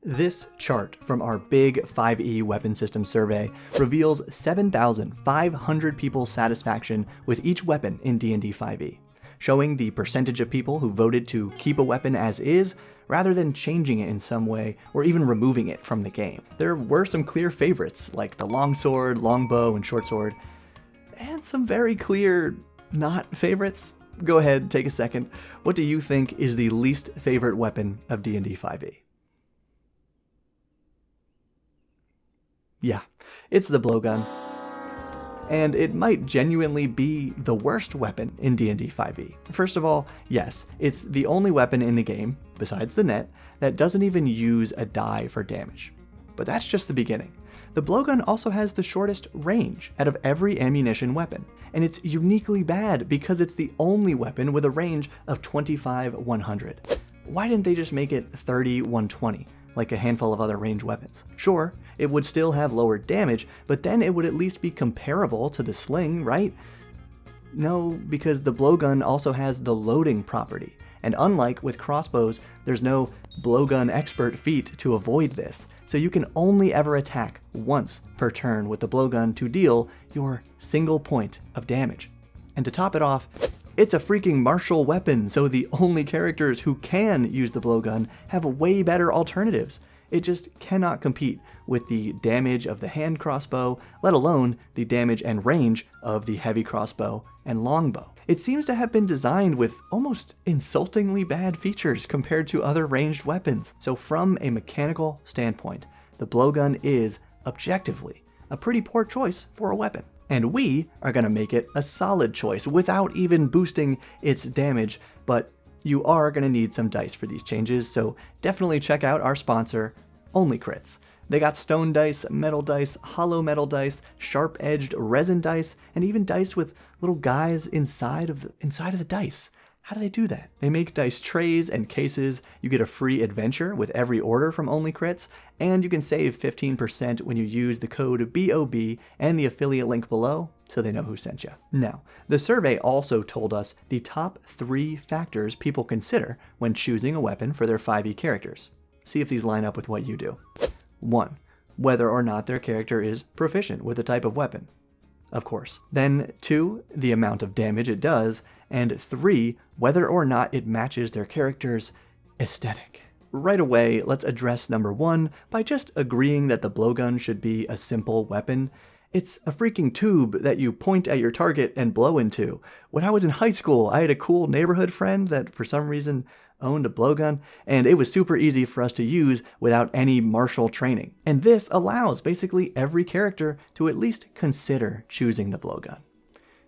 This chart from our big 5e weapon system survey reveals 7,500 people's satisfaction with each weapon in D&D 5e, showing the percentage of people who voted to keep a weapon as is rather than changing it in some way or even removing it from the game. There were some clear favorites like the longsword, longbow, and shortsword, and some very clear not favorites. Go ahead, take a second. What do you think is the least favorite weapon of D&D 5e? Yeah, it's the blowgun. And it might genuinely be the worst weapon in D&D 5e. First of all, yes, it's the only weapon in the game, besides the net, that doesn't even use a die for damage. But that's just the beginning. The blowgun also has the shortest range out of every ammunition weapon, and it's uniquely bad because it's the only weapon with a range of 25-100. Why didn't they just make it 30-120, like a handful of other ranged weapons? Sure, it would still have lower damage, but then it would at least be comparable to the sling, right? No, because the blowgun also has the loading property, and unlike with crossbows, there's no blowgun expert feat to avoid this, so you can only ever attack once per turn with the blowgun to deal your single point of damage. And to top it off, it's a freaking martial weapon, so the only characters who can use the blowgun have way better alternatives. It just cannot compete with the damage of the hand crossbow, let alone the damage and range of the heavy crossbow and longbow. It seems to have been designed with almost insultingly bad features compared to other ranged weapons. So from a mechanical standpoint, the blowgun is, objectively, a pretty poor choice for a weapon. And we are going to make it a solid choice without even boosting its damage, but you are going to need some dice for these changes, so definitely check out our sponsor, Only Crits. They got stone dice, metal dice, hollow metal dice, sharp-edged resin dice, and even dice with little guys inside of the dice. How do they do that? They make dice trays and cases. You get a free adventure with every order from Only Crits, and you can save 15% when you use the code BOB and the affiliate link below, so they know who sent you. Now, the survey also told us the top 3 factors people consider when choosing a weapon for their 5e characters. See if these line up with what you do. 1. Whether or not their character is proficient with the type of weapon. Of course. Then 2. The amount of damage it does. And 3. Whether or not it matches their character's aesthetic. Right away, let's address number 1 by just agreeing that the blowgun should be a simple weapon. It's a freaking tube that you point at your target and blow into. When I was in high school, I had a cool neighborhood friend that for some reason owned a blowgun, and it was super easy for us to use without any martial training. And this allows basically every character to at least consider choosing the blowgun.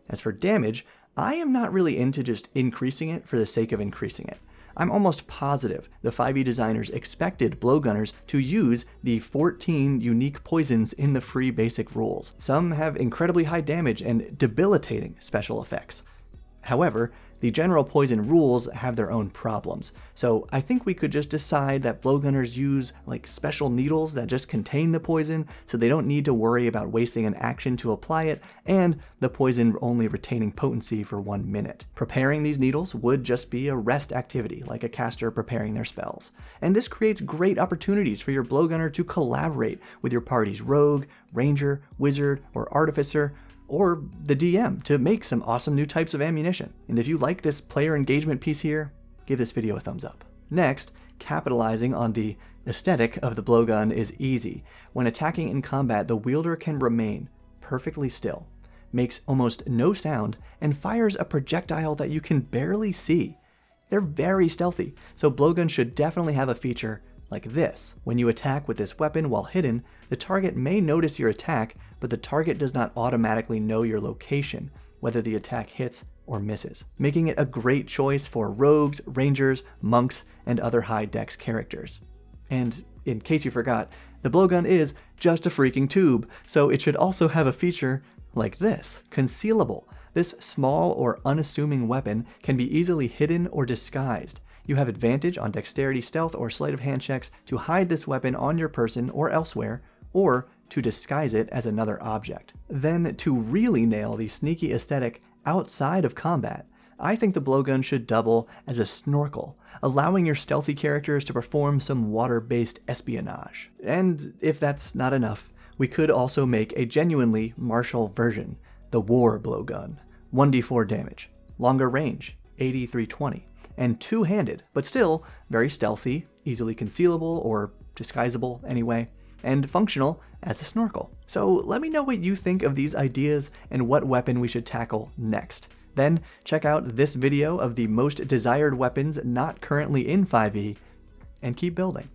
As for damage, I am not really into just increasing it for the sake of increasing it. I'm almost positive the 5e designers expected blowgunners to use the 14 unique poisons in the free basic rules. Some have incredibly high damage and debilitating special effects. However, the general poison rules have their own problems, so I think we could just decide that blowgunners use like special needles that just contain the poison, so they don't need to worry about wasting an action to apply it, and the poison only retaining potency for 1 minute. Preparing these needles would just be a rest activity, like a caster preparing their spells. And this creates great opportunities for your blowgunner to collaborate with your party's rogue, ranger, wizard, or artificer, or the DM to make some awesome new types of ammunition. And if you like this player engagement piece here, give this video a thumbs up. Next, capitalizing on the aesthetic of the blowgun is easy. When attacking in combat, the wielder can remain perfectly still, makes almost no sound, and fires a projectile that you can barely see. They're very stealthy, so blowguns should definitely have a feature like this. When you attack with this weapon while hidden, the target may notice your attack, but the target does not automatically know your location, whether the attack hits or misses, making it a great choice for rogues, rangers, monks, and other high dex characters. And in case you forgot, the blowgun is just a freaking tube, so it should also have a feature like this, concealable. This small or unassuming weapon can be easily hidden or disguised. You have advantage on dexterity, stealth, or sleight of hand checks to hide this weapon on your person or elsewhere, or to disguise it as another object. Then, to really nail the sneaky aesthetic outside of combat, I think the blowgun should double as a snorkel, allowing your stealthy characters to perform some water-based espionage. And if that's not enough, we could also make a genuinely martial version, the war blowgun. 1d4 damage, longer range, 8320, and two-handed, but still very stealthy, easily concealable or disguisable anyway, and functional as a snorkel. So let me know what you think of these ideas and what weapon we should tackle next. Then check out this video of the most desired weapons not currently in 5e, and keep building.